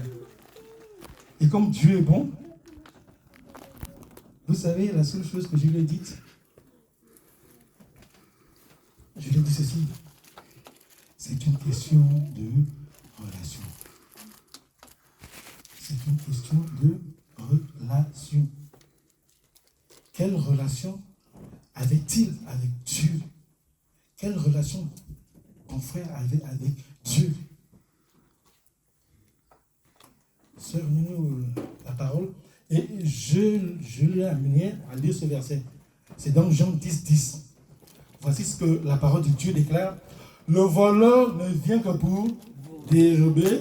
frère. Et comme Dieu est bon, vous savez, la seule chose que je lui ai dite, je lui ai dit ceci. C'est une question de relation. C'est une question de relation. Quelle relation avait-il avec Dieu? Quelle relation ton frère avait avec Dieu? Sœur, nous la parole. Et je lui ai amené à lire ce verset. C'est dans Jean 10, 10. Voici ce que la parole de Dieu déclare. Le voleur ne vient que pour dérober,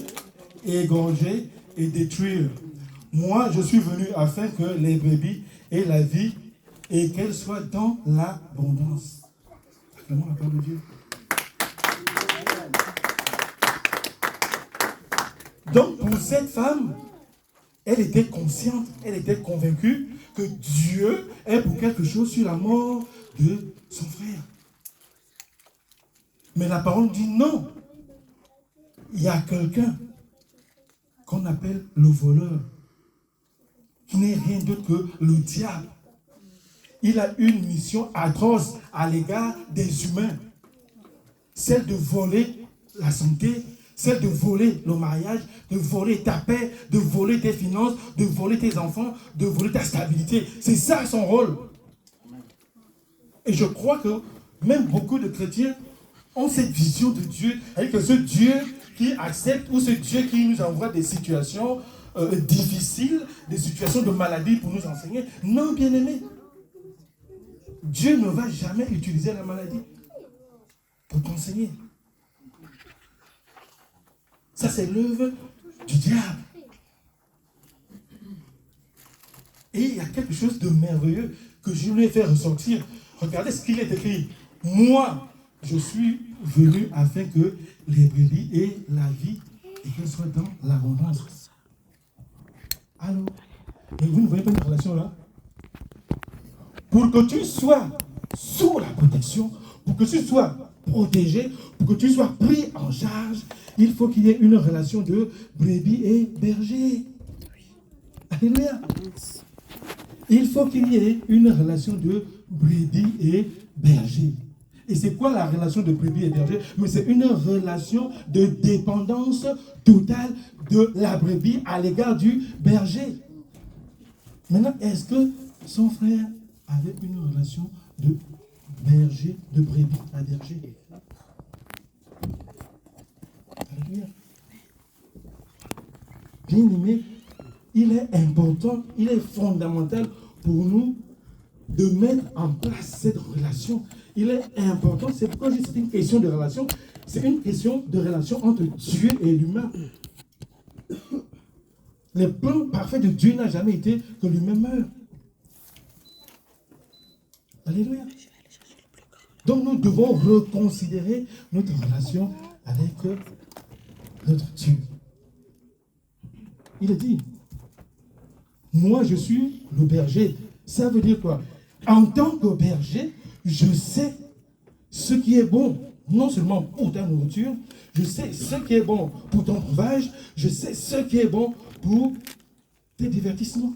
égorger et détruire. Moi, je suis venu afin que les brebis aient la vie et qu'elles soient dans l'abondance. Acclamons la parole de Dieu. Donc, pour cette femme, elle était consciente, elle était convaincue que Dieu est pour quelque chose sur la mort de son frère. Mais la parole dit non. Il y a quelqu'un qu'on appelle le voleur, qui n'est rien d'autre que le diable. Il a une mission atroce à l'égard des humains. Celle de voler la santé, celle de voler le mariage, de voler ta paix, de voler tes finances, de voler tes enfants, de voler ta stabilité. C'est ça son rôle. Et je crois que même beaucoup de chrétiens ont cette vision de Dieu, avec ce Dieu qui accepte ou ce Dieu qui nous envoie des situations difficiles, des situations de maladie pour nous enseigner. Non, bien-aimé. Dieu ne va jamais utiliser la maladie pour t'enseigner. Ça, c'est l'œuvre du diable. Et il y a quelque chose de merveilleux que je lui ai fait ressortir. Regardez ce qu'il est écrit. Moi, je suis venu afin que les brebis aient la vie et qu'elles soient dans l'abondance. Allô? Mais vous ne voyez pas une relation là? Pour que tu sois sous la protection, pour que tu sois protégé, pour que tu sois pris en charge, il faut qu'il y ait une relation de brebis et berger. Alléluia. Il faut qu'il y ait une relation de brebis et berger. Et c'est quoi la relation de brebis et berger? Mais c'est une relation de dépendance totale de la brebis à l'égard du berger. Maintenant, est-ce que son frère avait une relation de berger, de brebis à berger? Alléluia. Bien aimé, il est important, il est fondamental pour nous de mettre en place cette relation. Il est important, c'est pourquoi je dis que c'est une question de relation. C'est une question de relation entre Dieu et l'humain. Le plan parfait de Dieu n'a jamais été que l'humain meure. Alléluia. Donc nous devons reconsidérer notre relation avec notre Dieu. Il a dit, moi je suis le berger. Ça veut dire quoi? En tant que berger, je sais ce qui est bon, non seulement pour ta nourriture, je sais ce qui est bon pour ton breuvage, je sais ce qui est bon pour tes divertissements.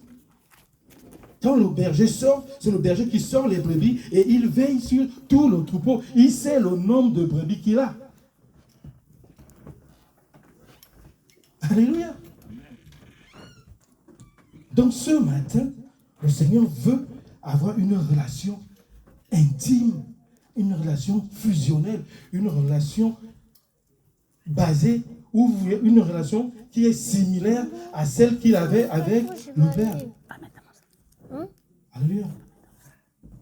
Quand le berger sort, c'est le berger qui sort les brebis et il veille sur tout le troupeau. Il sait le nombre de brebis qu'il a. Alléluia. Donc ce matin, le Seigneur veut avoir une relation intime, une relation fusionnelle, une relation basée, ou une relation qui est similaire à celle qu'il avait avec le Père. Alléluia.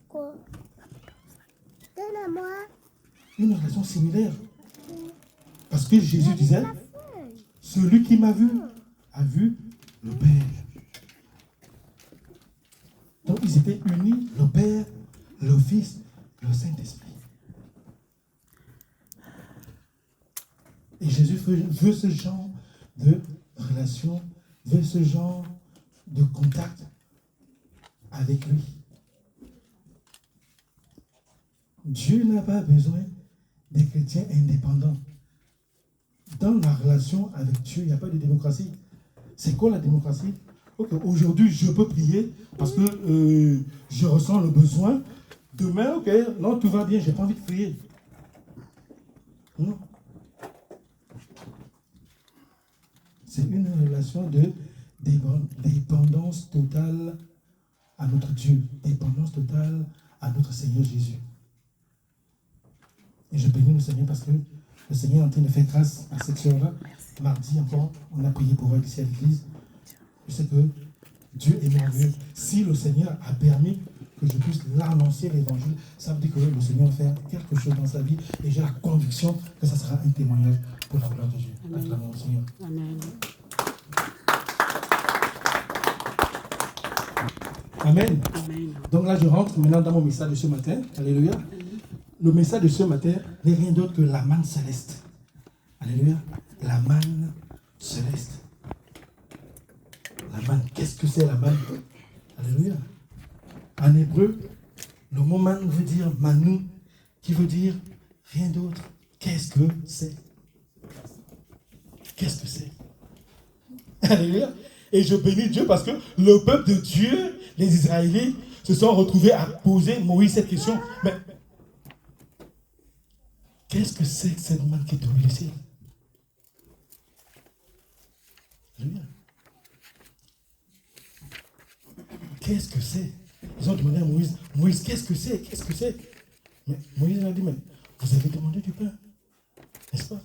Quoi? Donne-moi. Une relation similaire. Parce que Jésus disait, celui qui m'a vu a vu le Père. Donc ils étaient unis, le Père, le Fils, le Saint-Esprit. Et Jésus veut ce genre de relation, veut ce genre de contact avec lui. Dieu n'a pas besoin des chrétiens indépendants. Dans la relation avec Dieu, il n'y a pas de démocratie. C'est quoi la démocratie? Ok, aujourd'hui, je peux prier parce que je ressens le besoin. Demain, ok, non, tout va bien, j'ai pas envie de prier. Non. C'est une relation de dépendance totale à notre Dieu, dépendance totale à notre Seigneur Jésus. Et je bénis le Seigneur parce que le Seigneur est en train de faire grâce à cette soeur-là. Mardi encore, on a prié pour elle ici à l'église. Je sais que Dieu est merveilleux. Si le Seigneur a permis que je puisse l'annoncer l'évangile, ça veut dire que le Seigneur va faire quelque chose dans sa vie et j'ai la conviction que ça sera un témoignage pour la gloire de Dieu. Acclamons le Seigneur. Amen. Amen. Amen. Donc là, je rentre maintenant dans mon message de ce matin. Alléluia. Le message de ce matin n'est rien d'autre que la manne céleste. Alléluia. La manne céleste. La manne. Qu'est-ce que c'est la manne? Alléluia. En hébreu, le mot manne veut dire manu, qui veut dire rien d'autre. Qu'est-ce que c'est? Qu'est-ce que c'est? Alléluia. Et je bénis Dieu parce que le peuple de Dieu, les Israélites, se sont retrouvés à poser Moïse cette question. Mais qu'est-ce que c'est que cette manne qui est tombée du ciel? Alléluia. Qu'est-ce que c'est? Ils ont demandé à Moïse, Moïse, qu'est-ce que c'est? Qu'est-ce que c'est? Mais Moïse a dit, mais vous avez demandé du pain, n'est-ce pas?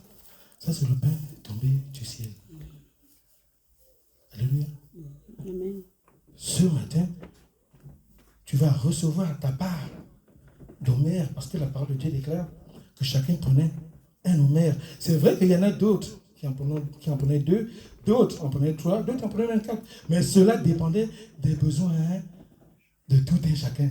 Ça, c'est le pain tombé du ciel. Alléluia. Amen. Ce matin, tu vas recevoir ta part d'homère, parce que la parole de Dieu déclare que chacun prenait un homère. C'est vrai qu'il y en a d'autres qui en prenaient deux, d'autres en prenaient trois, d'autres en prenaient même quatre. Mais cela dépendait des besoins de tout un chacun.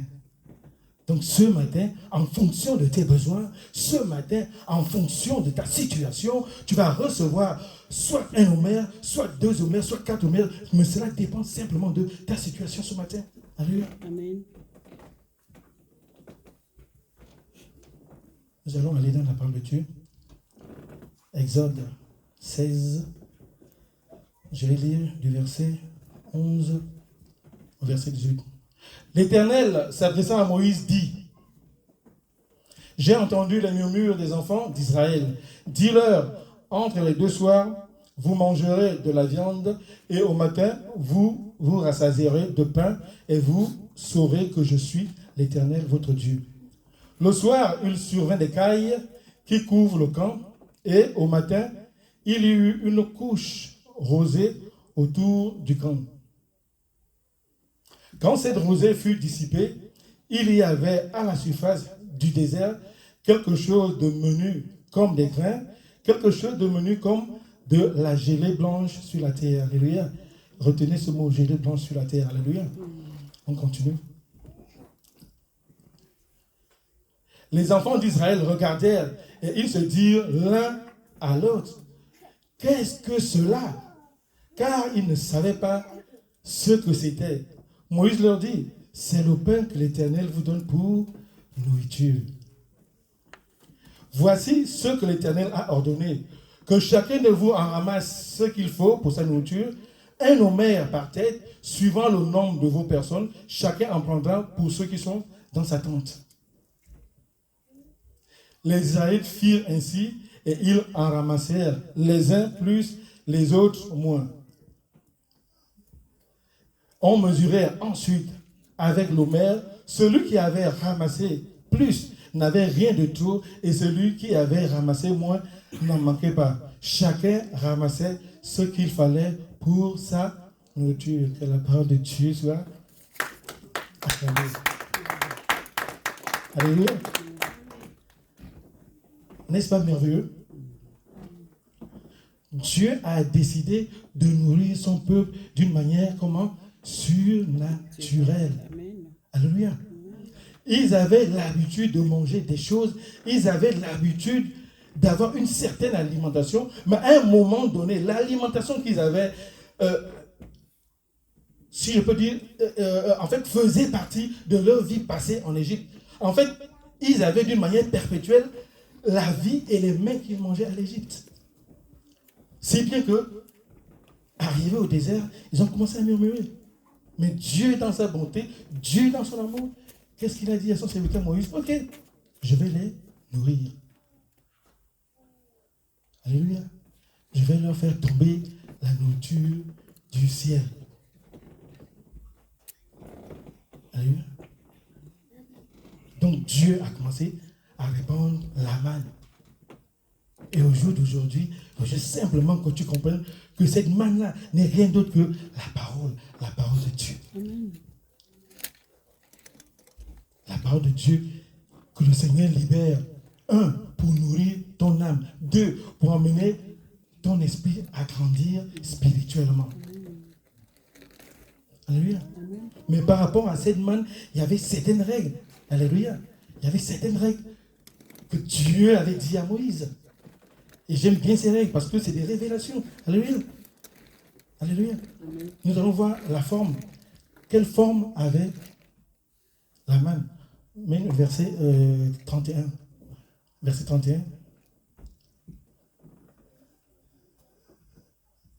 Donc ce matin, en fonction de tes besoins, ce matin, en fonction de ta situation, tu vas recevoir soit un homère, soit deux homères, soit quatre homères, mais cela dépend simplement de ta situation ce matin. Alléluia. Amen. Nous allons aller dans la parole de Dieu. Exode 16. Je vais lire du verset 11 au verset 18. L'Éternel, s'adressant à Moïse, dit: j'ai entendu les murmures des enfants d'Israël. Dis-leur, entre les deux soirs, vous mangerez de la viande, et au matin, vous vous rassasierez de pain, et vous saurez que je suis l'Éternel, votre Dieu. Le soir, il survint des cailles qui couvrent le camp, et au matin, il y eut une couche rosée autour du camp. Quand cette rosée fut dissipée, il y avait à la surface du désert quelque chose de menu comme des grains, quelque chose de menu comme de la gelée blanche sur la terre. Alléluia. Retenez ce mot, gelée blanche sur la terre. Alléluia. On continue. Les enfants d'Israël regardèrent et ils se dirent l'un à l'autre: qu'est-ce que cela? Car ils ne savaient pas ce que c'était. Moïse leur dit: c'est le pain que l'Éternel vous donne pour nourriture. Voici ce que l'Éternel a ordonné: que chacun de vous en ramasse ce qu'il faut pour sa nourriture, un homère par tête, suivant le nombre de vos personnes. Chacun en prendra pour ceux qui sont dans sa tente. Les Israélites firent ainsi, et ils en ramassèrent, les uns plus, les autres moins. On mesurait ensuite avec l'homère. Celui qui avait ramassé plus n'avait rien de tout, et celui qui avait ramassé moins n'en manquait pas. Chacun ramassait ce qu'il fallait pour sa nourriture. Que la parole de Dieu soit acclamée. Alléluia. N'est-ce pas merveilleux? Dieu a décidé de nourrir son peuple d'une manière comment? Surnaturelle. Alléluia. Ils avaient l'habitude de manger des choses, ils avaient l'habitude d'avoir une certaine alimentation, mais à un moment donné, l'alimentation qu'ils avaient, si je peux dire, en fait, faisait partie de leur vie passée en Égypte. En fait, ils avaient d'une manière perpétuelle la vie et les mets qu'ils mangeaient à l'Égypte. C'est bien que, arrivés au désert, ils ont commencé à murmurer. Mais Dieu, dans sa bonté, Dieu, dans son amour, qu'est-ce qu'il a dit à son serviteur Moïse? Ok, je vais les nourrir. Alléluia. Je vais leur faire tomber la nourriture du ciel. Alléluia. Donc Dieu a commencé à répandre la manne. Et au jour d'aujourd'hui, il faut juste simplement que tu comprennes que cette manne-là n'est rien d'autre que la parole de Dieu. Amen. La parole de Dieu que le Seigneur libère. 1, pour nourrir ton âme. 2, pour emmener ton esprit à grandir spirituellement. Alléluia. Mais par rapport à cette manne, il y avait certaines règles. Alléluia. Il y avait certaines règles que Dieu avait dit à Moïse. Et j'aime bien ces règles parce que c'est des révélations. Alléluia. Alléluia. Amen. Nous allons voir la forme. Quelle forme avait la manne? Mais le verset 31. Verset 31.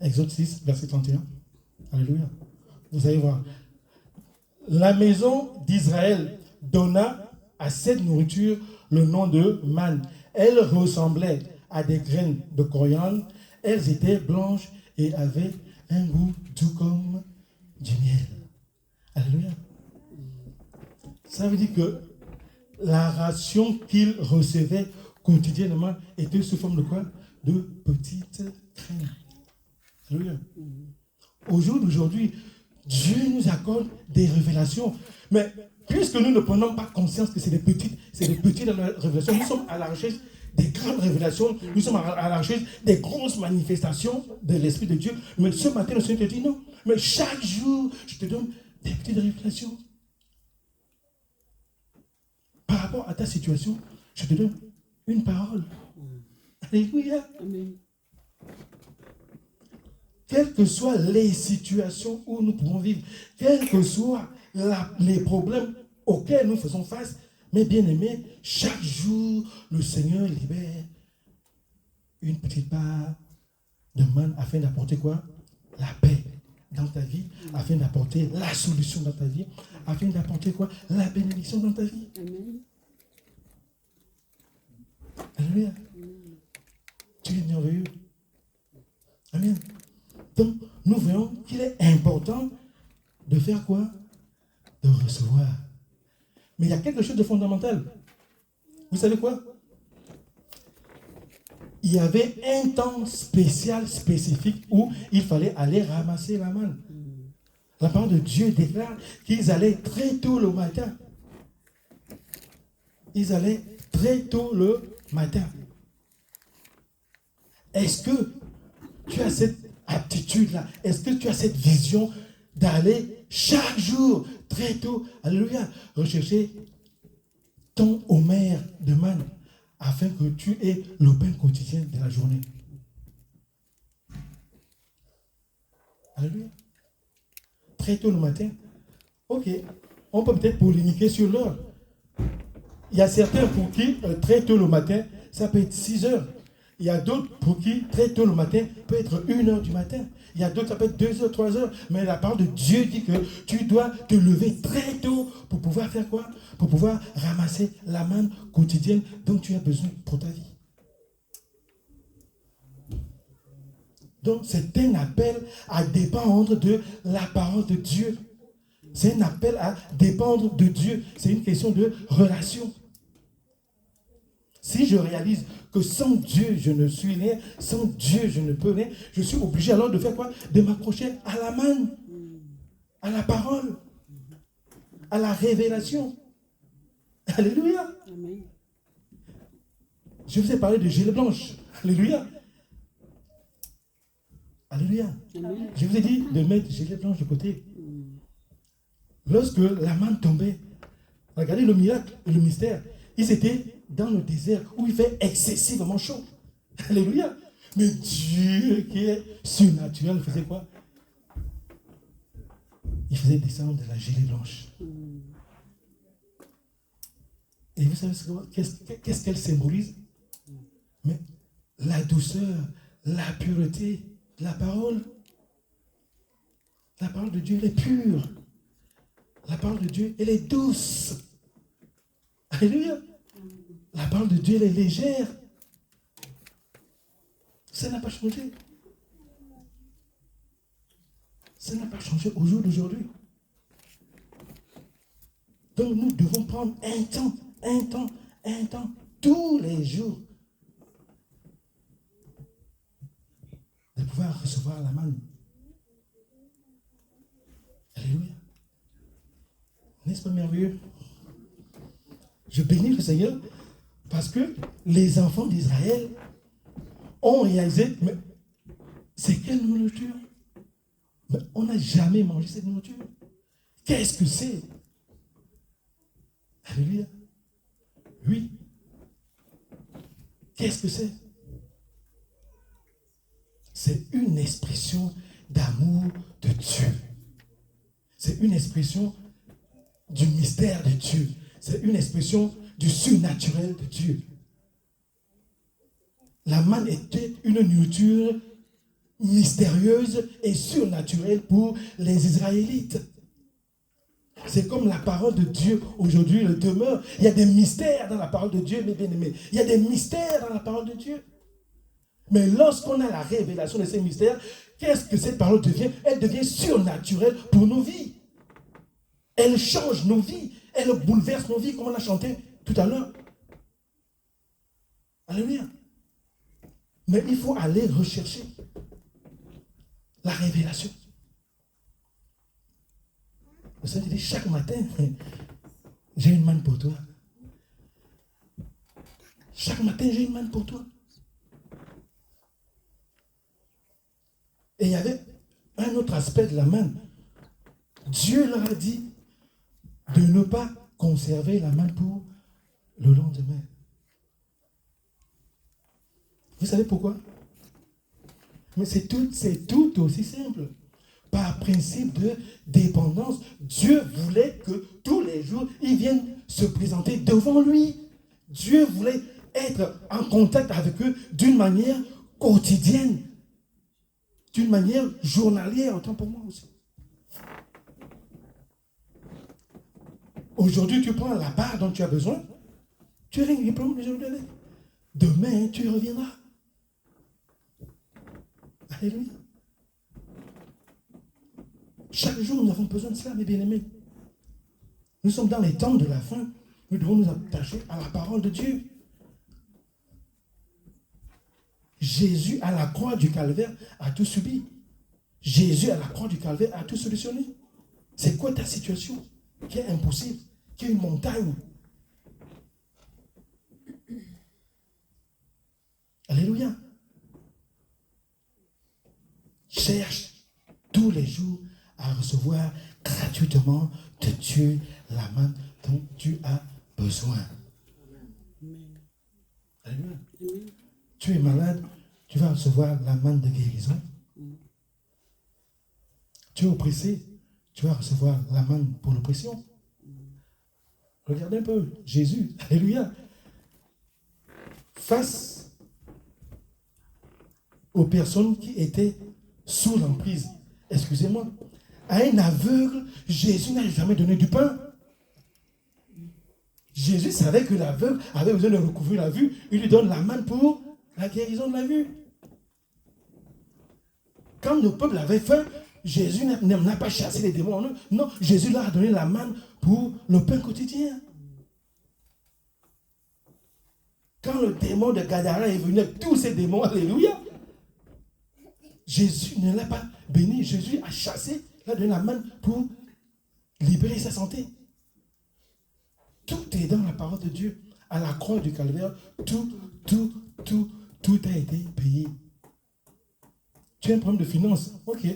Exode 6, verset 31. Alléluia. Vous allez voir. La maison d'Israël donna à cette nourriture le nom de manne. Elle ressemblait à des graines de coriandre. Elles étaient blanches et avaient un goût tout comme du miel. Alléluia. Ça veut dire que la ration qu'ils recevaient quotidiennement était sous forme de quoi? De petites graines. Alléluia. Au jour d'aujourd'hui, Dieu nous accorde des révélations. Mais puisque nous ne prenons pas conscience que c'est des petites révélations, nous sommes à la recherche des grandes révélations, nous sommes à la recherche des grosses manifestations de l'Esprit de Dieu. Mais ce matin, le Seigneur te dit non. Mais chaque jour, je te donne des petites révélations. Par rapport à ta situation, je te donne une parole. Alléluia. Amen. Quelles que soient les situations où nous pouvons vivre, quels que soient les problèmes auxquels nous faisons face, mes bien-aimés, chaque jour, le Seigneur libère une petite part de manne afin d'apporter quoi? La paix dans ta vie, afin d'apporter la solution dans ta vie, afin d'apporter quoi? La bénédiction dans ta vie. Amen. Alléluia. Tu es merveilleux. Amen. Donc, nous voyons qu'il est important de faire quoi? De recevoir. Mais il y a quelque chose de fondamental. Vous savez quoi? Il y avait un temps spécial, spécifique, où il fallait aller ramasser la manne. La parole de Dieu déclare qu'ils allaient très tôt le matin. Ils allaient très tôt le matin. Est-ce que tu as cette aptitude-là? Est-ce que tu as cette vision d'aller chaque jour, très tôt, alléluia, rechercher ton homère de manne afin que tu aies le pain quotidien de la journée? Alléluia. Très tôt le matin. Ok, on peut peut-être polémiquer sur l'heure. Il y a certains pour qui, très tôt le matin, ça peut être 6 heures. Il y a d'autres pour qui, très tôt le matin, peut être 1 heure du matin. Il y a d'autres, ça peut être 2 heures, 3 heures. Mais la parole de Dieu dit que tu dois te lever très tôt pour pouvoir faire quoi? Pour pouvoir ramasser la manne quotidienne dont tu as besoin pour ta vie. Donc, c'est un appel à dépendre de la parole de Dieu. C'est un appel à dépendre de Dieu. C'est une question de relation. Si je réalise que sans Dieu, je ne suis rien, sans Dieu, je ne peux rien, je suis obligé alors de faire quoi? De m'accrocher à la manne, à la parole, à la révélation. Alléluia. Amen. Je vous ai parlé de gelée blanche. Alléluia. Alléluia. Amen. Je vous ai dit de mettre gelée blanche de côté. Lorsque la manne tombait, regardez le miracle et le mystère. Ils étaient dans le désert où il fait excessivement chaud. Alléluia. Mais Dieu qui est surnaturel faisait quoi? Il faisait descendre de la gelée blanche. Et vous savez qu'est-ce qu'elle symbolise? Mais la douceur, la pureté de la parole. La parole de Dieu, elle est pure. La parole de Dieu, elle est douce. Alléluia. La parole de Dieu, elle est légère. Ça n'a pas changé. Ça n'a pas changé au jour d'aujourd'hui. Donc nous devons prendre un temps, tous les jours, de pouvoir recevoir la manne. Alléluia. N'est-ce pas merveilleux? Je bénis le Seigneur parce que les enfants d'Israël ont réalisé, mais c'est quelle nourriture? Mais on n'a jamais mangé cette nourriture. Qu'est-ce que c'est? Alléluia. Oui. Qu'est-ce que c'est? C'est une expression d'amour de Dieu. C'est une expression du mystère de Dieu. C'est une expression du surnaturel de Dieu. La manne était une nourriture mystérieuse et surnaturelle pour les Israélites. C'est comme la parole de Dieu aujourd'hui le demeure. Il y a des mystères dans la parole de Dieu, mes bien-aimés. Il y a des mystères dans la parole de Dieu. Mais lorsqu'on a la révélation de ces mystères, qu'est-ce que cette parole devient? Elle devient surnaturelle pour nos vies. Elle change nos vies. Elle bouleverse nos vies, comme on a chanté tout à l'heure. Alléluia. Mais il faut aller rechercher la révélation. Le Seigneur dit, chaque matin, j'ai une manne pour toi. Chaque matin, j'ai une manne pour toi. Et il y avait un autre aspect de la manne. Dieu leur a dit de ne pas conserver la manne pour le lendemain. Vous savez pourquoi? Mais c'est tout aussi simple. Par principe de dépendance, Dieu voulait que tous les jours, ils viennent se présenter devant lui. Dieu voulait être en contact avec eux d'une manière quotidienne, d'une manière journalière, autant pour moi aussi. Aujourd'hui, tu prends la part dont tu as besoin, tu as un diplôme aujourd'hui. Demain, tu reviendras. Alléluia. Chaque jour, nous avons besoin de cela, mes bien-aimés. Nous sommes dans les temps de la fin. Nous devons nous attacher à la parole de Dieu. Jésus, à la croix du calvaire, a tout subi. Jésus, à la croix du calvaire, a tout solutionné. C'est quoi ta situation qui est impossible, qui est une montagne? Alléluia. Cherche tous les jours à recevoir gratuitement de Dieu la main dont tu as besoin. Alléluia. Tu es malade, tu vas recevoir la main de guérison. Tu es oppressé, tu vas recevoir la main pour l'oppression. Regardez un peu, Jésus, alléluia, face aux personnes qui étaient sous l'emprise, excusez-moi, à un aveugle, Jésus n'a jamais donné du pain. Jésus savait que l'aveugle avait besoin de recouvrir la vue. Il lui donne la manne pour la guérison de la vue. Quand le peuple avait faim, Jésus n'a pas chassé les démons en eux. Non, Jésus leur a donné la manne pour le pain quotidien. Quand le démon de Gadara est venu avec tous ces démons, alléluia, Jésus ne l'a pas béni. Jésus a chassé, il a donné la manne pour libérer sa santé. Tout est dans la parole de Dieu. À la croix du calvaire, tout a été payé. Tu as un problème de finances? Ok.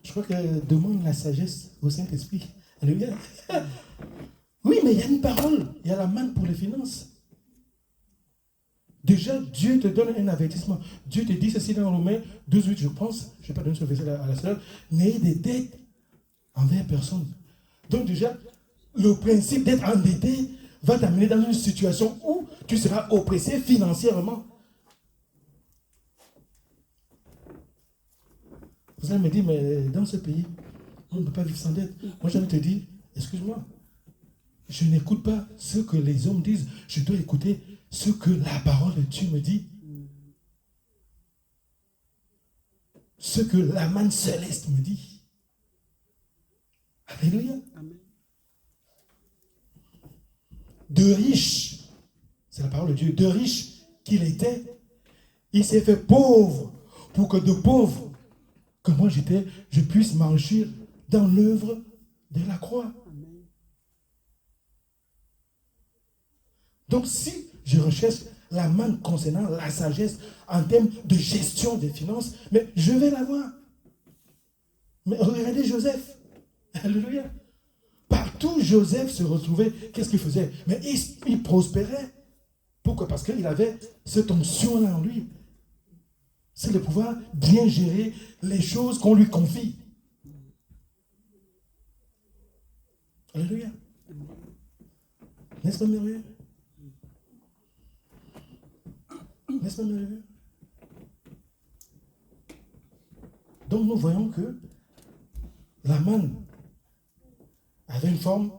Je crois que demande la sagesse au Saint-Esprit. Alléluia. Oui, mais il y a une parole. Il y a la manne pour les finances. Déjà, Dieu te donne un avertissement. Dieu te dit ceci dans Romains 12:8, je pense. Je ne vais pas donner ce verset à la sœur. N'ayez des dettes envers personne. Donc déjà, le principe d'être endetté va t'amener dans une situation où tu seras oppressé financièrement. Vous allez me dire, mais dans ce pays, On ne peut pas vivre sans dette. Moi, j'ai envie de te dire, excuse-moi, je n'écoute pas ce que les hommes disent. Je dois écouter ce que la parole de Dieu me dit. Ce que la manne céleste me dit. Alléluia. Amen. De riche, c'est la parole de Dieu, de riche qu'il était, il s'est fait pauvre pour que de pauvre que moi j'étais, je puisse m'enrichir dans l'œuvre de la croix. Amen. Donc si je recherche la manne concernant la sagesse en termes de gestion des finances, mais je vais l'avoir. Mais regardez Joseph. Alléluia. Partout Joseph se retrouvait, qu'est-ce qu'il faisait? Mais il prospérait. Pourquoi? Parce qu'il avait cette onction-là en lui. C'est de pouvoir bien gérer les choses qu'on lui confie. Alléluia. N'est-ce pas merveilleux? N'est-ce pas merveilleux? Donc nous voyons que la manne avait une forme,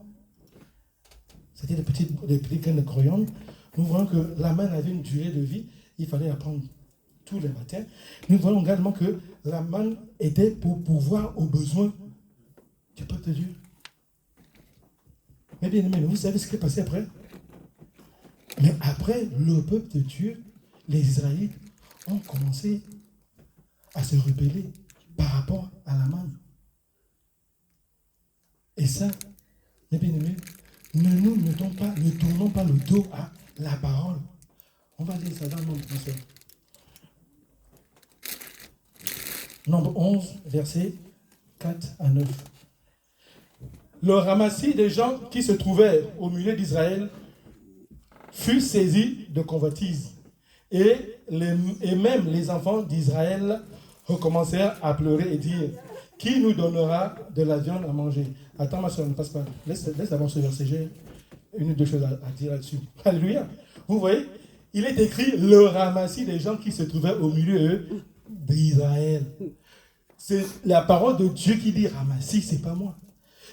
c'était des petits graines de coriandre. Nous voyons que la manne avait une durée de vie, il fallait la prendre tous les matins. Nous voyons également que la manne était pour pouvoir aux besoins du peuple de Dieu. Mais bien aimé, vous savez ce qui est passé après? Mais après, le peuple de Dieu, les Israélites, ont commencé à se rebeller par rapport à la manne. Et ça, mes bien-aimés, ne tournons pas le dos à la parole. On va lire ça dans le Nombre, ma soeur. Nombre 11, versets 4 à 9. Le ramassis des gens qui se trouvaient au milieu d'Israël fut saisi de convoitise. Et même les enfants d'Israël recommencèrent à pleurer et dire: qui nous donnera de la viande à manger? Attends, ma soeur, ne passe pas. Laisse d'abord ce verset. J'ai une ou deux choses à dire là-dessus. Alléluia. Vous voyez, il est écrit le ramassis des gens qui se trouvaient au milieu d'Israël. C'est la parole de Dieu qui dit ramassis, c'est pas moi.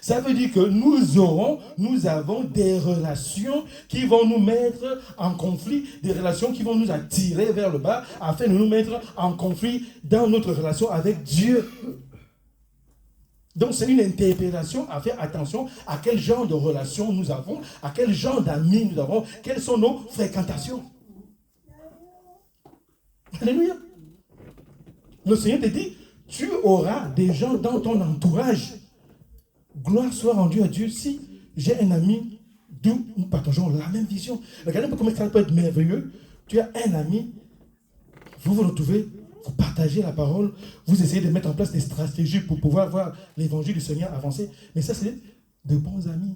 Ça veut dire que nous avons des relations qui vont nous mettre en conflit, des relations qui vont nous attirer vers le bas, afin de nous mettre en conflit dans notre relation avec Dieu. Donc c'est une interpellation à faire attention à quel genre de relation nous avons, à quel genre d'amis nous avons, quelles sont nos fréquentations. Alléluia. Le Seigneur te dit, tu auras des gens dans ton entourage. Gloire soit rendue à Dieu si j'ai un ami d'où nous partageons la même vision. Regardez un peu comment ça peut être merveilleux. Tu as un ami, vous vous retrouvez, vous partagez la parole, vous essayez de mettre en place des stratégies pour pouvoir voir l'évangile du Seigneur avancer. Mais ça, c'est de bons amis.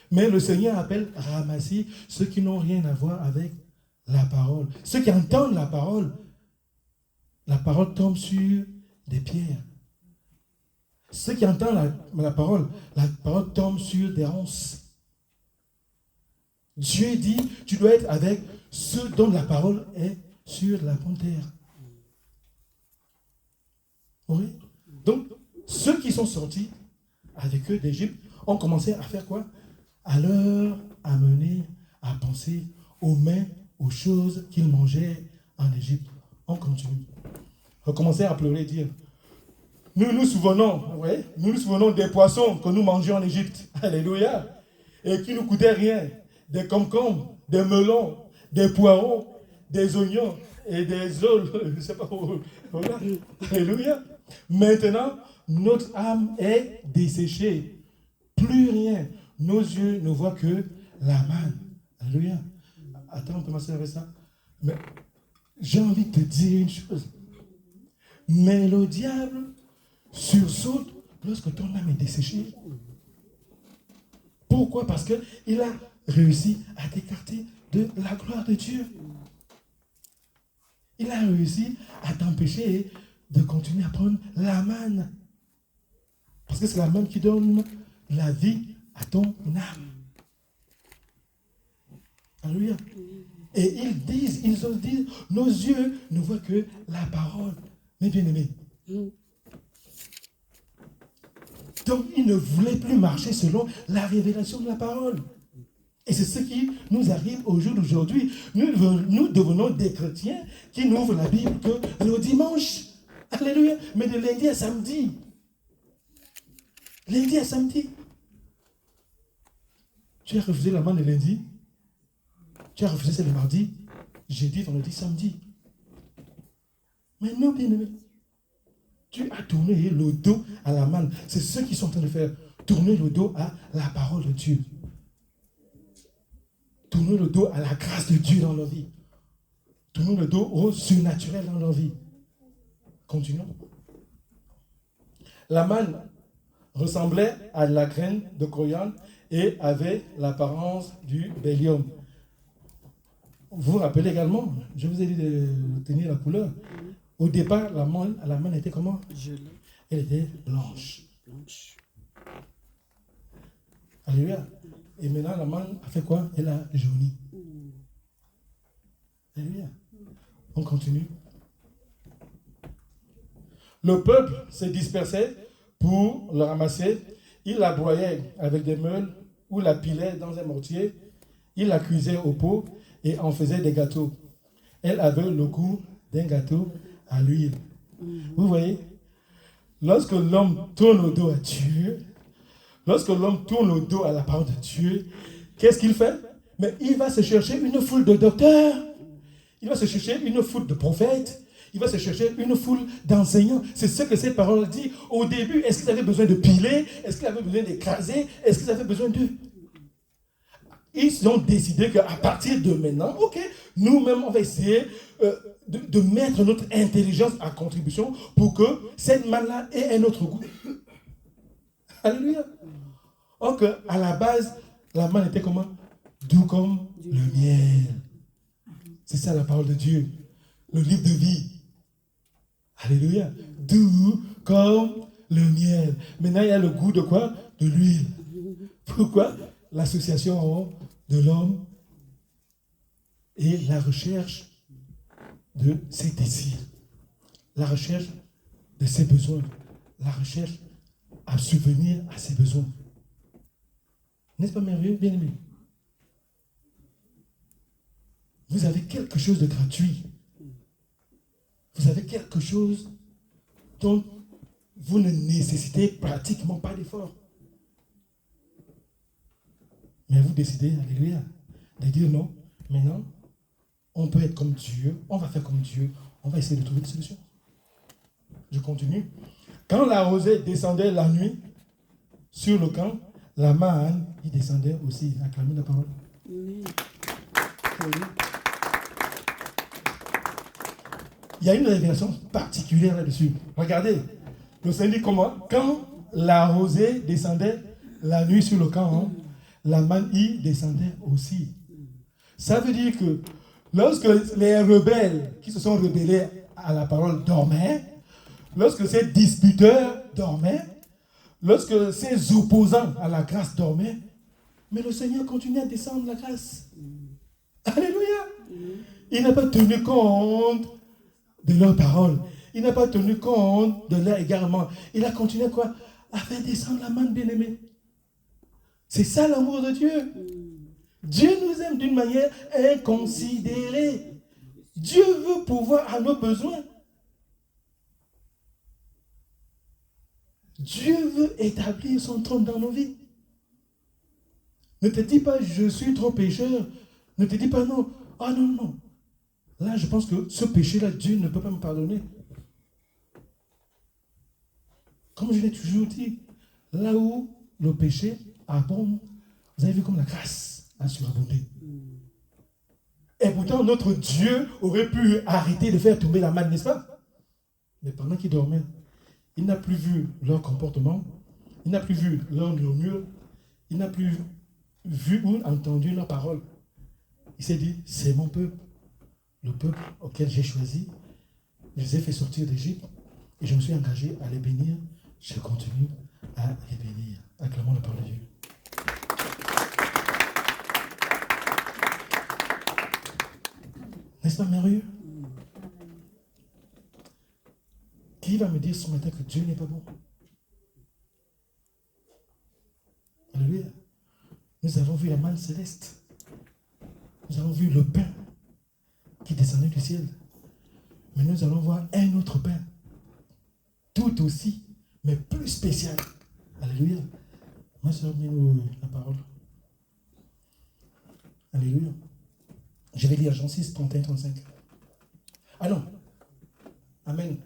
Mais le Seigneur appelle ramasser ceux qui n'ont rien à voir avec la parole. Ceux qui entendent la parole tombe sur des pierres. Ceux qui entendent la parole tombe sur des ronces. Dieu dit, tu dois être avec ceux dont la parole est sur la bonne terre. Oui. Donc, ceux qui sont sortis avec eux d'Égypte ont commencé à faire quoi? À leur amener à penser aux mets, aux choses qu'ils mangeaient en Égypte. On continue. On commençait à pleurer et dire, nous nous souvenons des poissons que nous mangions en Égypte. Alléluia. Et qui ne nous coûtaient rien. Des concombres, des melons, des poireaux, des oignons et des oeufs. Je ne sais pas où. Voilà. Alléluia. Maintenant, notre âme est desséchée. Plus rien. Nos yeux ne voient que la manne. Alléluia. Attends, on peut commencer avec ça. Mais j'ai envie de te dire une chose. Mais le diable sursaute lorsque ton âme est desséchée. Pourquoi? Parce qu'il a réussi à t'écarter de la gloire de Dieu. Il a réussi à t'empêcher de continuer à prendre la manne. Parce que c'est la manne qui donne la vie à ton âme. Alléluia. Et ils osent dire, nos yeux ne voient que la parole. Mes bien-aimés, Donc, ils ne voulaient plus marcher selon la révélation de la parole. Et c'est ce qui nous arrive au jour d'aujourd'hui. Nous devenons des chrétiens qui n'ouvrent la Bible que le dimanche. Alléluia. Mais de lundi à samedi. Lundi à samedi. Tu as refusé la main de lundi. Tu as refusé celle de mardi. Jeudi, vendredi, samedi. Mais non, bien-aimé. Tu as tourné le dos à la manne. C'est ce qu'ils sont en train de faire. Tourner le dos à la parole de Dieu. Tourner le dos à la grâce de Dieu dans leur vie. Tourner le dos au surnaturel dans leur vie. Continuons. La manne ressemblait à la graine de coriandre et avait l'apparence du bélium. Vous vous rappelez également, je vous ai dit de tenir la couleur. Au départ, la manne était comment? Elle était blanche. Alléluia. Et maintenant, la manne a fait quoi? Elle a jauni. Alléluia. On continue. Le peuple se dispersait pour le ramasser. Il la broyait avec des meules ou la pilait dans un mortier. Il la cuisait au pot et en faisait des gâteaux. Elle avait le goût d'un gâteau à l'huile. Vous voyez, lorsque l'homme tourne le dos à Dieu, lorsque l'homme tourne le dos à la parole de Dieu, qu'est-ce qu'il fait? Mais il va se chercher une foule de docteurs. Il va se chercher une foule de prophètes. Il va se chercher une foule d'enseignants. C'est ce que cette parole dit. Au début, est-ce qu'ils avaient besoin de piler? Est-ce qu'ils avaient besoin d'écraser? Est-ce qu'ils avaient besoin d'eux? Ils ont décidé qu'à partir de maintenant, ok, nous-mêmes, on va essayer de mettre notre intelligence à contribution pour que cette manne-là ait un autre goût. Alléluia. Or qu'à la base, la manne était comment? Doux comme le miel. C'est ça la parole de Dieu. Le livre de vie. Alléluia. Doux comme le miel. Maintenant, il y a le goût de quoi? De l'huile. Pourquoi? L'association de l'homme et la recherche de ses désirs. La recherche de ses besoins. La recherche à subvenir à ses besoins. N'est-ce pas merveilleux, bien-aimé? Vous avez quelque chose de gratuit. Vous avez quelque chose dont vous ne nécessitez pratiquement pas d'effort. Mais vous décidez, alléluia, de dire non, maintenant, on peut être comme Dieu, on va faire comme Dieu, on va essayer de trouver des solutions. Je continue. Quand la rosée descendait la nuit sur le camp, la manne y descendait aussi. Acclamez la parole. Oui. Il y a une révélation particulière là-dessus. Regardez, le Seigneur dit comment? Quand la rosée descendait la nuit sur le camp, la manne y descendait aussi. Ça veut dire que lorsque les rebelles qui se sont rebellés à la parole dormaient, lorsque ces disputeurs dormaient, lorsque ces opposants à la grâce dormaient, mais le Seigneur continue à descendre la grâce. Alléluia. Il n'a pas tenu compte de leurs paroles. Il n'a pas tenu compte de leur égarement. Il a continué quoi? À faire descendre la manne, bien-aimée. C'est ça l'amour de Dieu. Dieu nous aime d'une manière inconsidérée. Dieu veut pourvoir à nos besoins. Dieu veut établir son trône dans nos vies. Ne te dis pas, je suis trop pécheur. Ne te dis pas non. Ah non, non. Là, je pense que ce péché-là, Dieu ne peut pas me pardonner. Comme je l'ai toujours dit, là où le péché abonde, vous avez vu comme la grâce a surabondé. Et pourtant, notre Dieu aurait pu arrêter de faire tomber la manne, n'est-ce pas? Mais pendant qu'ils dormaient, il n'a plus vu leur comportement, il n'a plus vu leur murmure, il n'a plus vu ou entendu leurs paroles. Il s'est dit, c'est mon peuple, le peuple auquel j'ai choisi. Je les ai fait sortir d'Égypte et je me suis engagé à les bénir. Je continue à les bénir. Acclamons la parole de Dieu. N'est-ce pas merveilleux? Qui va me dire ce matin que Dieu n'est pas bon? Alléluia. Nous avons vu la manne céleste. Nous avons vu le pain qui descendait du ciel. Mais nous allons voir un autre pain. Tout aussi, mais plus spécial. Alléluia. Moi, je vais la parole. Alléluia. Je vais lire Jean 6, 31, 35. Ah non. Amen.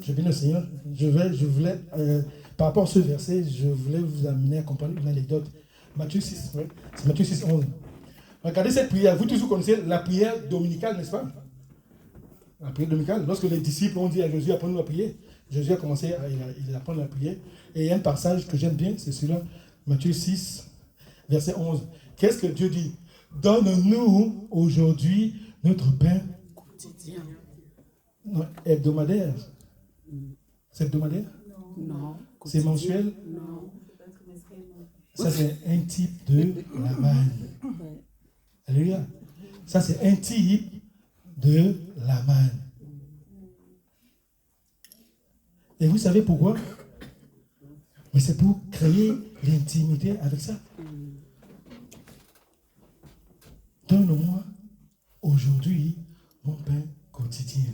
Je bénis le Seigneur. Je voulais, par rapport à ce verset, je voulais vous amener à comprendre une anecdote. Matthieu 6, ouais. C'est Matthieu 6, 11. Regardez cette prière. Vous tous vous connaissez la prière dominicale, n'est-ce pas? La prière dominicale. Lorsque les disciples ont dit à Jésus, apprends-nous à prier, Jésus a commencé à apprendre à prier. Et il y a un passage que j'aime bien, c'est celui-là, Matthieu 6, verset 11. Qu'est-ce que Dieu dit? Donne-nous aujourd'hui notre pain quotidien. Non, hebdomadaire. C'est hebdomadaire? Non. C'est mensuel? Non. Ça, c'est un type de la manne. Alléluia. Ça, c'est un type de la manne. Et vous savez pourquoi? Mais c'est pour créer l'intimité avec ça. Donne-moi aujourd'hui mon pain quotidien.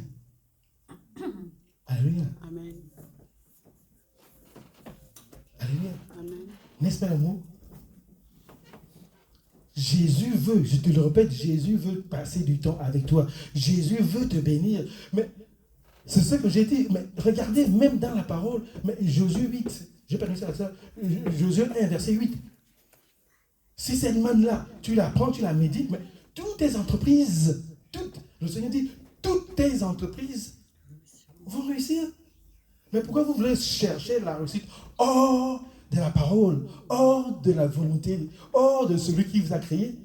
Alléluia. Amen. Alléluia. Amen. N'est-ce pas l'amour? Jésus veut, je te le répète, Jésus veut passer du temps avec toi. Jésus veut te bénir. Mais c'est ce que j'ai dit. Mais regardez, même dans la parole, mais Josué 8, je n'ai pas réussi à ça. Josué 1, verset 8. Si cette manne-là, tu la prends, tu la médites, mais toutes tes entreprises, le Seigneur dit, toutes tes entreprises vont réussir. Mais pourquoi vous voulez chercher la réussite hors de la parole, hors de la volonté, hors de celui qui vous a créé?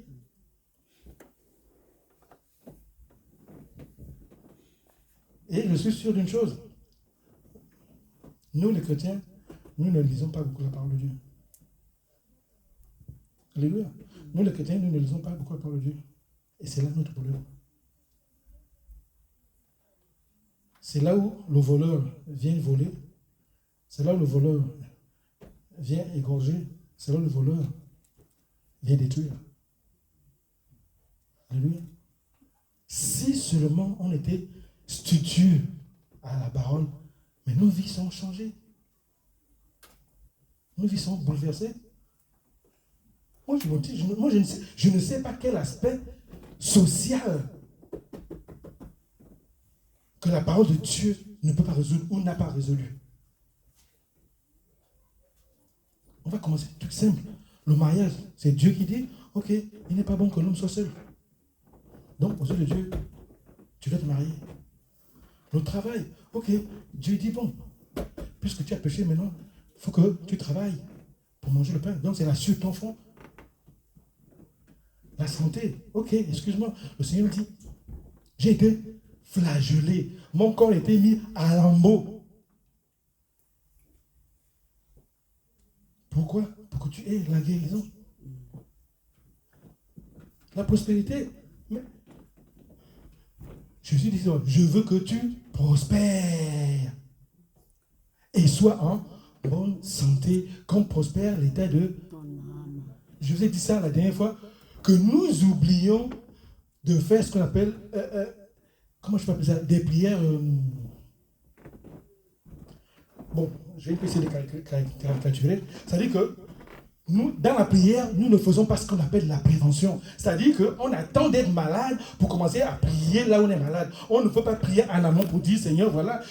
Et je suis sûr d'une chose. Nous, les chrétiens, nous ne lisons pas beaucoup la parole de Dieu. Alléluia. Nous, les chrétiens, nous ne lisons pas beaucoup la parole de Dieu. Et c'est là notre problème. C'est là où le voleur vient voler. C'est là où le voleur vient égorger. C'est là où le voleur vient détruire. Alléluia. Si seulement on était studieux à la parole, mais nos vies sont changées. Nos vies sont bouleversées. Moi, je ne sais pas quel aspect social que la parole de Dieu ne peut pas résoudre ou n'a pas résolu. On va commencer tout simple. Le mariage, c'est Dieu qui dit, ok, il n'est pas bon que l'homme soit seul. Donc, aux yeux de Dieu, tu dois te marier. Le travail, ok, Dieu dit, bon, puisque tu as péché maintenant, il faut que tu travailles pour manger le pain. Donc, c'est la suite ton fond. La santé, ok, excuse-moi, le Seigneur dit, j'ai été flagellé, mon corps a été mis à lambeaux. Pourquoi? Pour que tu aies la guérison. La prospérité. Mais Jésus dit, je veux que tu prospères et sois en bonne santé, comme prospère l'état de ton âme. Je vous ai dit ça la dernière fois, que nous oublions de faire ce qu'on appelle, comment je peux appeler ça, des prières, bon, je vais essayer de caricaturer, c'est-à-dire que nous, dans la prière, nous ne faisons pas ce qu'on appelle la prévention. C'est-à-dire qu'on attend d'être malade pour commencer à prier là où on est malade. On ne peut pas prier en amont pour dire, Seigneur, voilà,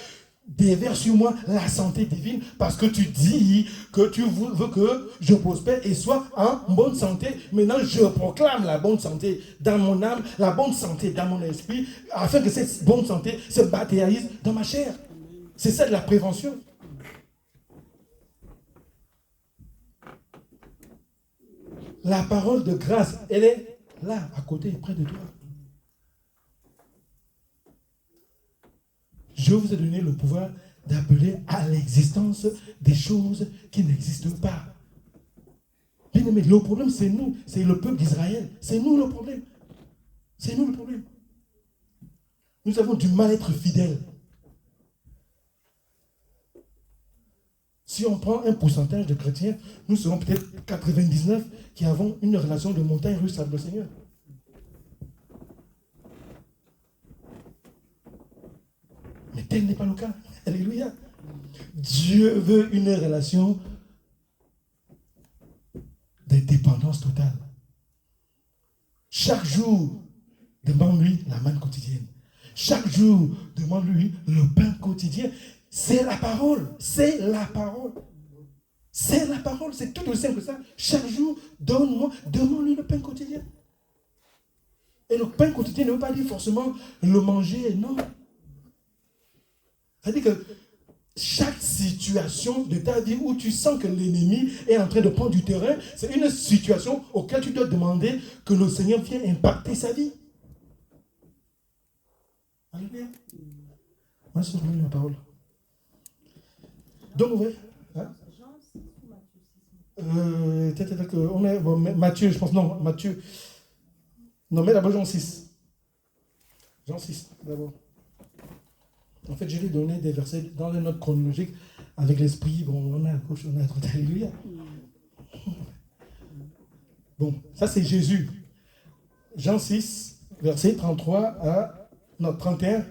déverse sur moi la santé divine parce que tu dis que tu veux que je prospère et sois en bonne santé. Maintenant, je proclame la bonne santé dans mon âme, la bonne santé dans mon esprit, afin que cette bonne santé se matérialise dans ma chair. C'est ça de la prévention. La parole de grâce, elle est là, à côté, près de toi. Je vous ai donné le pouvoir d'appeler à l'existence des choses qui n'existent pas. Bien aimé, le problème, c'est nous, c'est le peuple d'Israël. C'est nous le problème. C'est nous le problème. Nous avons du mal à être fidèles. Si on prend un pourcentage de chrétiens, nous serons peut-être 99 qui avons une relation de montagne russe avec le Seigneur. Mais tel n'est pas le cas. Alléluia. Dieu veut une relation de dépendance totale. Chaque jour, demande-lui la manne quotidienne. Chaque jour, demande-lui le pain quotidien. C'est la parole. C'est la parole. C'est la parole. C'est tout aussi simple que ça. Chaque jour, demande-lui le pain quotidien. Et le pain quotidien ne veut pas dire forcément le manger, non. C'est-à-dire que chaque situation de ta vie où tu sens que l'ennemi est en train de prendre du terrain, c'est une situation auquel tu dois demander que le Seigneur vienne impacter sa vie. Alléluia. Moi, c'est la parole. Donc, vous voyez, hein? On est, bon, Matthieu, je pense, non, Matthieu. Non, mais d'abord Jean 6. Jean 6, d'abord. En fait, je lui ai donné des versets dans les notes chronologiques avec l'esprit. Bon, on est à gauche, on est à droite. Alléluia. Bon, ça c'est Jésus. Jean 6, verset 33 à... Non, 31.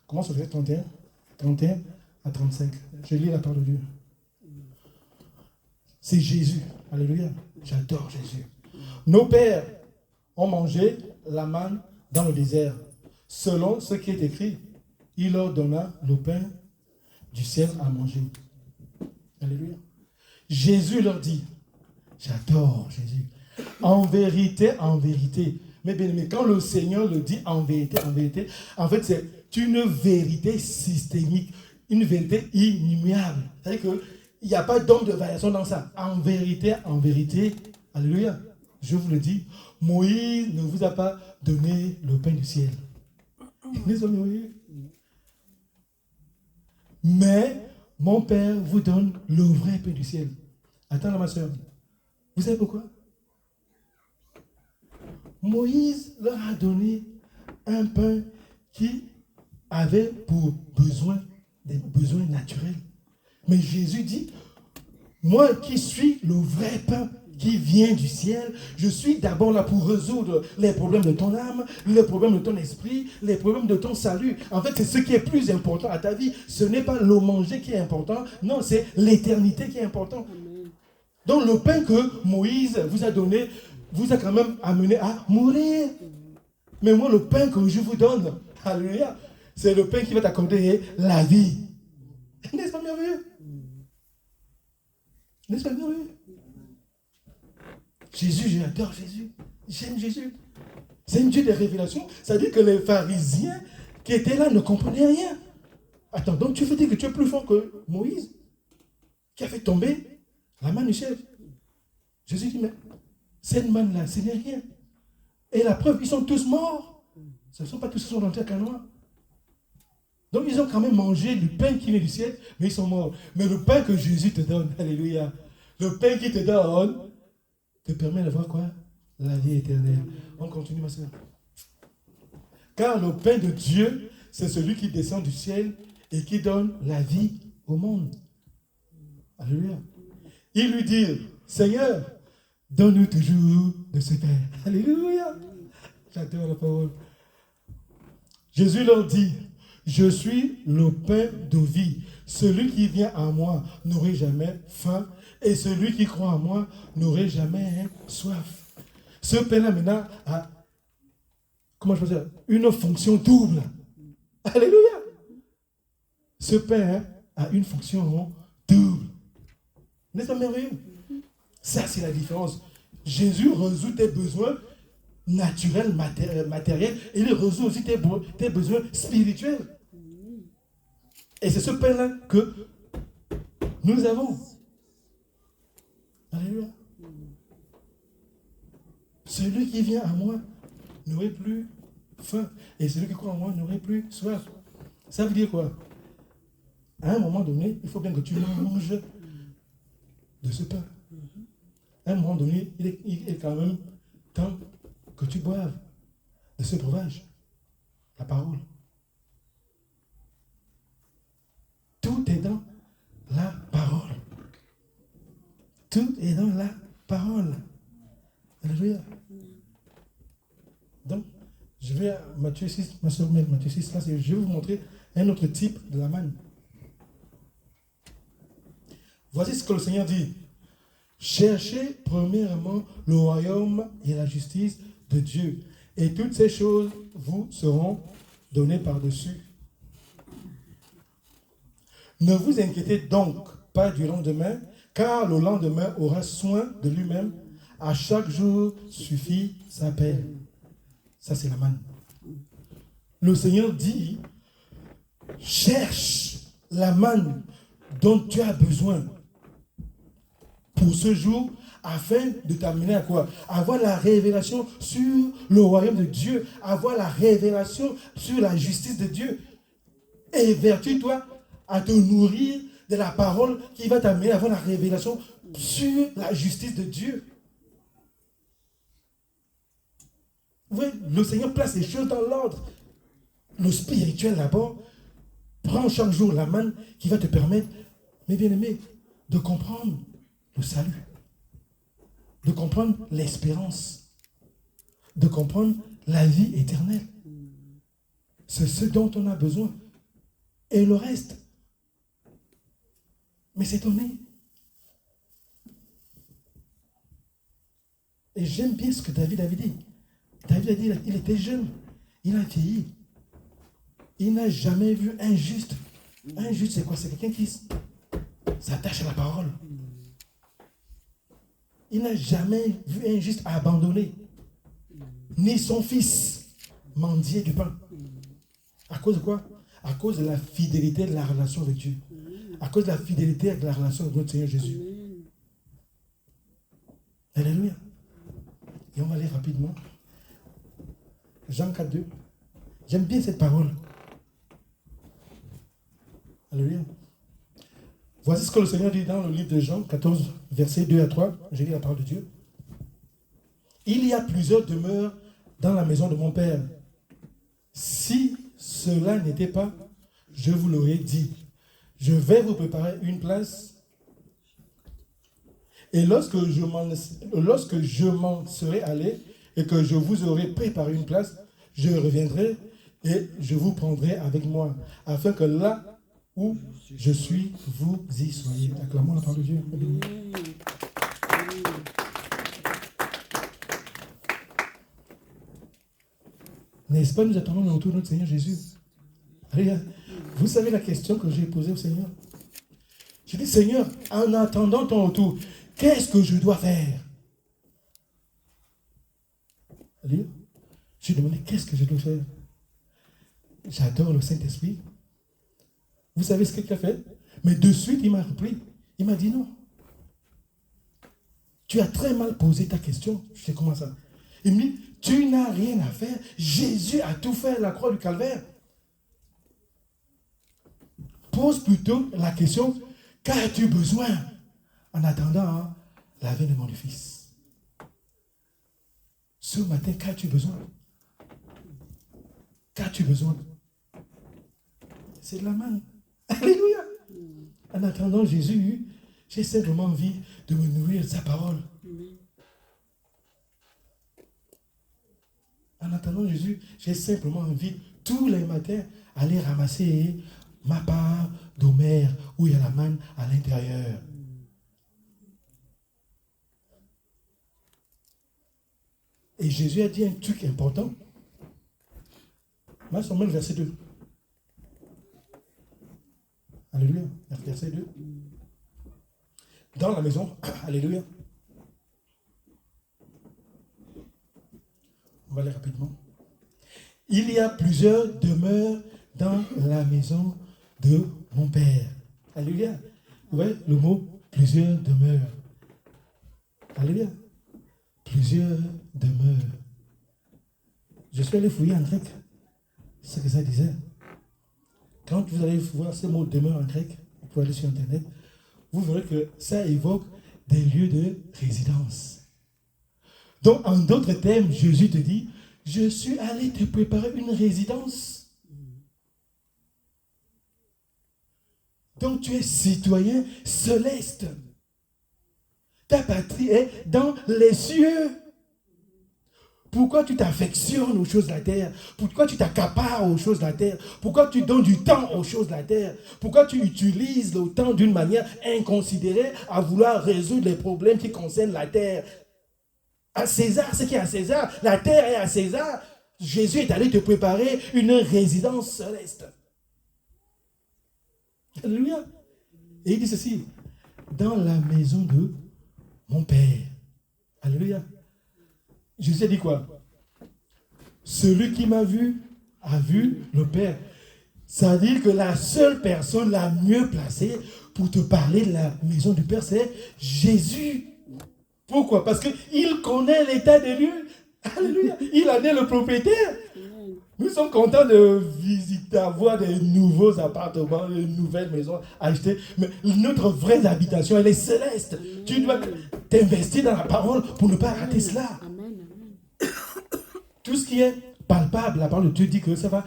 Comment ça fait 31 31 à 35. Je lis la parole de Dieu. C'est Jésus. Alléluia. J'adore Jésus. Nos pères ont mangé la manne dans le désert. Selon ce qui est écrit, il leur donna le pain du ciel à manger. Alléluia. Jésus leur dit, j'adore Jésus. En vérité, mais bien aimé, quand le Seigneur le dit en vérité, en fait c'est une vérité systémique, une vérité immuable. C'est-à-dire qu'il n'y a pas d'ombre de variation dans ça. En vérité, alléluia, je vous le dis, Moïse ne vous a pas donné le pain du ciel. Mais mon Père vous donne le vrai pain du ciel. Attends, ma soeur. Vous savez pourquoi? Moïse leur a donné un pain qui avait pour des besoins naturels. Mais Jésus dit, moi qui suis le vrai pain qui vient du ciel, je suis d'abord là pour résoudre les problèmes de ton âme, les problèmes de ton esprit, les problèmes de ton salut. En fait, c'est ce qui est plus important à ta vie. Ce n'est pas le manger qui est important, non, c'est l'éternité qui est importante. Donc le pain que Moïse vous a donné, vous a quand même amené à mourir. Mais moi, le pain que je vous donne, alléluia, c'est le pain qui va t'accorder la vie. N'est-ce pas merveilleux? N'est-ce pas merveilleux? Jésus, j'adore Jésus. J'aime Jésus. C'est un Dieu de révélation. Ça dit que les pharisiens qui étaient là ne comprenaient rien. Attends, donc tu veux dire que tu es plus fort que Moïse, qui a fait tomber la manne du ciel? Jésus dit, mais cette manne-là, ce n'est rien. Et la preuve, ils sont tous morts. Ce ne sont pas tous qui sont dans le terre canois. Donc ils ont quand même mangé du pain qui vient du ciel, mais ils sont morts. Mais le pain que Jésus te donne, alléluia, le pain qu'il te donne, te permet d'avoir quoi? La vie éternelle. On continue, ma soeur. Car le pain de Dieu, c'est celui qui descend du ciel et qui donne la vie au monde. Alléluia. Ils lui dirent, Seigneur, donne-nous toujours de ce pain. Alléluia. J'adore la parole. Jésus leur dit, je suis le pain de vie. Celui qui vient à moi n'aurait jamais faim, et celui qui croit en moi n'aurait jamais soif. Ce pain-là maintenant a, comment je peux dire, une fonction double. Alléluia. Ce pain a une fonction double. N'est-ce pas merveilleux? Ça, c'est la différence. Jésus résout tes besoins naturels, matériels, et il résout aussi tes besoins spirituels. Et c'est ce pain-là que nous avons. Alléluia. Celui qui vient à moi n'aurait plus faim. Et celui qui croit en moi n'aurait plus soif. Ça veut dire quoi? À un moment donné, il faut bien que tu manges de ce pain. À un moment donné, il est quand même temps que tu boives de ce breuvage. La parole. Tout est dans la parole. Tout est dans la parole. Alléluia. Donc, je vais à Matthieu 6, ma soeur Mel, Matthieu 6, là, je vais vous montrer un autre type de la manne. Voici ce que le Seigneur dit. Cherchez premièrement le royaume et la justice de Dieu, et toutes ces choses vous seront données par-dessus. Ne vous inquiétez donc pas du lendemain, car le lendemain aura soin de lui-même. À chaque jour suffit sa peine. Ça, c'est la manne. Le Seigneur dit, cherche la manne dont tu as besoin pour ce jour, afin de t'amener à quoi? Avoir la révélation sur le royaume de Dieu, avoir la révélation sur la justice de Dieu. Et vertu-toi à te nourrir de la parole qui va t'amener à avoir la révélation sur la justice de Dieu. Vous voyez, le Seigneur place les choses dans l'ordre. Le spirituel d'abord, prends chaque jour la manne qui va te permettre, mes bien-aimés, de comprendre le salut, de comprendre l'espérance, de comprendre la vie éternelle. C'est ce dont on a besoin. Et le reste, mais c'est donné. Et j'aime bien ce que David avait dit. David a dit, il était jeune, il a vieilli. Il n'a jamais vu un juste. Un juste, c'est quoi? C'est quelqu'un qui s'attache à la parole. Il n'a jamais vu un juste abandonné, ni son fils mendier du pain. À cause de quoi? À cause de la fidélité de la relation avec Dieu. À cause de la fidélité avec la relation avec notre Seigneur Jésus. Alléluia. Et on va aller rapidement. Jean 4, 2. J'aime bien cette parole. Alléluia. Voici ce que le Seigneur dit dans le livre de Jean 14, versets 2 à 3. J'ai lu la parole de Dieu. Il y a plusieurs demeures dans la maison de mon Père. Si cela n'était pas, je vous l'aurais dit. Je vais vous préparer une place. Et lorsque je m'en serai allé et que je vous aurai préparé une place, je reviendrai et je vous prendrai avec moi, afin que là où je suis, vous y soyez. Acclamons la parole de Dieu. N'est-ce pas, nous attendons le retour de notre Seigneur Jésus? Alléluia. Vous savez la question que j'ai posée au Seigneur? J'ai dit, Seigneur, en attendant ton retour, qu'est-ce que je dois faire? Alléluia. J'ai demandé, qu'est-ce que je dois faire? J'adore le Saint-Esprit. Vous savez ce qu'il a fait? Mais de suite, il m'a repris. Il m'a dit non. Tu as très mal posé ta question. Je sais comment ça. Il me dit, tu n'as rien à faire. Jésus a tout fait à la croix du Calvaire. Pose plutôt la question, qu'as-tu besoin en attendant l'avènement du Fils? Ce matin, qu'as-tu besoin? Qu'as-tu besoin? C'est de la manne. Alléluia. En attendant Jésus, j'ai simplement envie de me nourrir de sa parole. En attendant Jésus, j'ai simplement envie, tous les matins, aller ramasser ma part d'Homère, où il y a la manne à l'intérieur. Et Jésus a dit un truc important. Matthieu, verset 2. Alléluia. Verset 2. Dans la maison, alléluia. On va aller rapidement. Il y a plusieurs demeures dans la maison de mon Père. Alléluia. Vous voyez le mot plusieurs demeures. Alléluia. Plusieurs demeures. Je suis allé fouiller en grec ce que ça disait. Quand vous allez voir ce mot demeure en grec, vous pouvez aller sur Internet, vous verrez que ça évoque des lieux de résidence. Donc, en d'autres termes, Jésus te dit, je suis allé te préparer une résidence. Donc, tu es citoyen céleste. Ta patrie est dans les cieux. Pourquoi tu t'affectionnes aux choses de la terre? Pourquoi tu t'accapares aux choses de la terre? Pourquoi tu donnes du temps aux choses de la terre? Pourquoi tu utilises le temps d'une manière inconsidérée à vouloir résoudre les problèmes qui concernent la terre? À César, ce qui est à César, la terre est à César. Jésus est allé te préparer une résidence céleste. Alléluia. Et il dit ceci, dans la maison de mon Père. Alléluia. Jésus a dit quoi? Celui qui m'a vu a vu le Père. Ça veut dire que la seule personne la mieux placée pour te parler de la maison du Père, c'est Jésus. Pourquoi? Parce qu'il connaît l'état des lieux. Alléluia. Il en est le propriétaire. Nous sommes contents de visiter, avoir des nouveaux appartements, de nouvelles maisons achetées. Mais notre vraie habitation, elle est céleste. Tu dois t'investir dans la parole pour ne pas rater cela. Tout ce qui est palpable, la parole de Dieu dit que ça va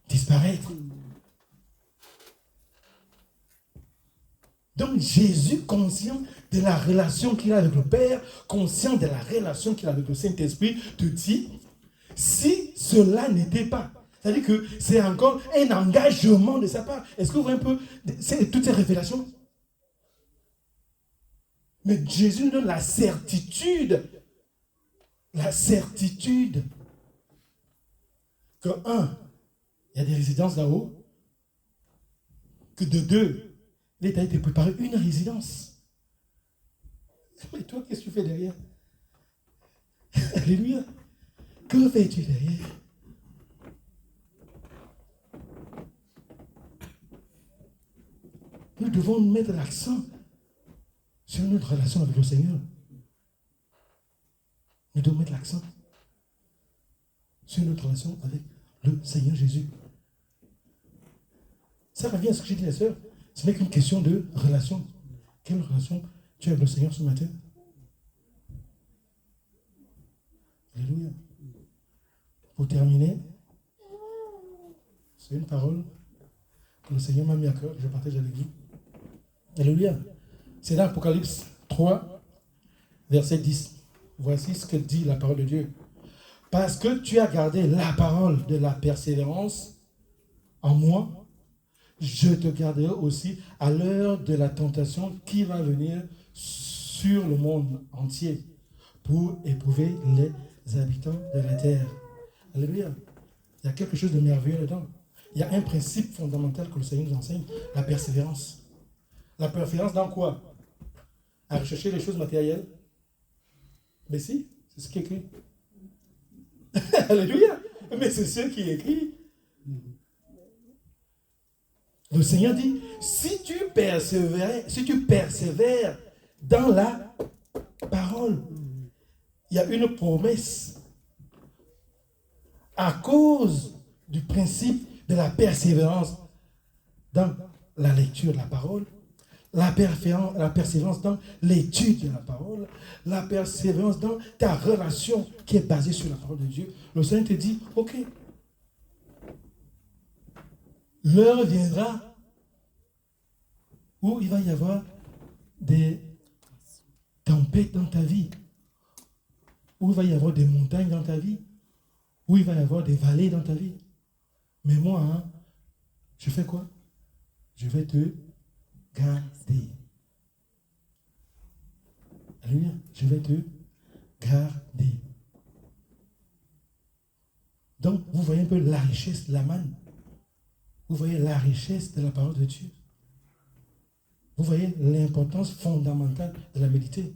disparaître. Donc Jésus, conscient de la relation qu'il a avec le Père, conscient de la relation qu'il a avec le Saint-Esprit, te dit, si cela n'était pas, c'est-à-dire que c'est encore un engagement de sa part. Est-ce que vous voyez un peu toutes ces révélations? Mais Jésus nous donne la certitude que il y a des résidences là-haut, que de deux, il t'a été préparé une résidence. Et toi, qu'est-ce que tu fais derrière? Alléluia. Que fais-tu derrière? Nous devons mettre l'accent sur notre relation avec le Seigneur. Nous devons mettre l'accent sur notre relation avec le Seigneur Jésus. Ça revient à ce que j'ai dit la sœur. Ce n'est qu'une question de relation. Quelle relation tu as avec le Seigneur ce matin? Alléluia. Pour terminer, c'est une parole que le Seigneur m'a mis à cœur, que je partage avec vous. Alléluia. C'est dans Apocalypse 3, verset 10. Voici ce que dit la parole de Dieu. Parce que tu as gardé la parole de la persévérance en moi, je te garderai aussi à l'heure de la tentation qui va venir sur le monde entier pour éprouver les habitants de la terre. Alléluia. Il y a quelque chose de merveilleux dedans. Il y a un principe fondamental que le Seigneur nous enseigne, la persévérance. La persévérance dans quoi? À rechercher les choses matérielles? Mais si, c'est ce qui est écrit. Alléluia. Mais c'est ce qui est écrit. Le Seigneur dit, si tu persévères dans la parole, il y a une promesse. À cause du principe de la persévérance dans la lecture de la parole, la persévérance dans l'étude de la parole, la persévérance dans ta relation qui est basée sur la parole de Dieu, le Seigneur te dit, ok, l'heure viendra où il va y avoir des tempêtes dans ta vie, où il va y avoir des montagnes dans ta vie, où il va y avoir des vallées dans ta vie. Mais moi, je fais quoi? Je vais te garder. Alléluia. Je vais te garder. Donc, vous voyez un peu la richesse de la manne. Vous voyez la richesse de la parole de Dieu. Vous voyez l'importance fondamentale de la méditer.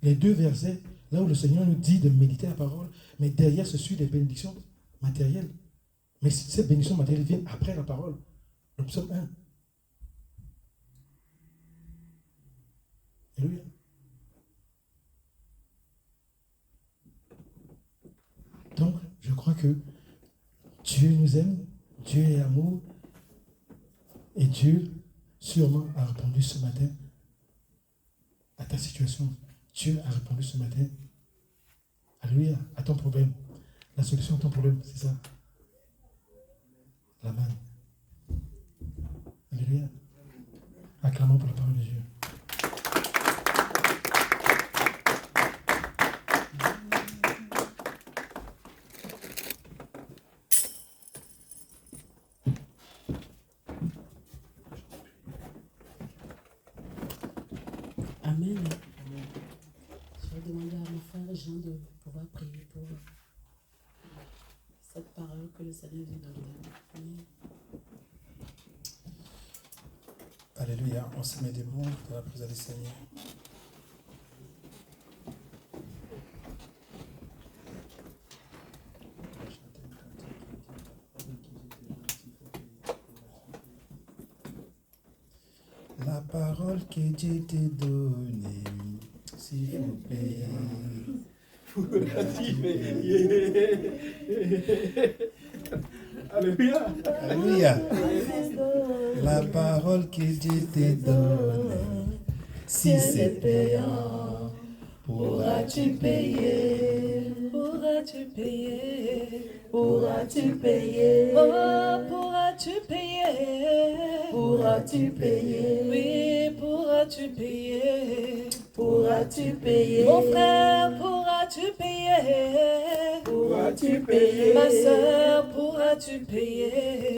Les deux versets, là où le Seigneur nous dit de méditer la parole, mais derrière ce sont des bénédictions matérielles. Mais ces bénédictions matérielles viennent après la parole. Le psaume 1. Alléluia. Donc, je crois que Dieu nous aime, Dieu est amour, et Dieu sûrement a répondu ce matin à ta situation. Dieu a répondu ce matin, alléluia, à ton problème. La solution à ton problème, c'est ça. La manne. Alléluia. Acclamons pour la parole de Dieu. Amen. Je vais demander à mon frère Jean de pouvoir prier pour cette parole que le Seigneur vient de nous donner. Amen. Alléluia. On se met debout dans la présence du Seigneur. La parole que Dieu t'a donnée, s'il vous plaît. Alléluia. Alléluia. La parole que Dieu t'a donnée, si c'est payant, pourras-tu payer? Pourras-tu payer? Pourras-tu payer? Oh, pourras-tu payer? Pourras-tu payer? Oui, pourras-tu payer? Pourras-tu payer? Mon frère, pourras-tu payer? Pourras-tu payer? Ma soeur, pourras-tu payer?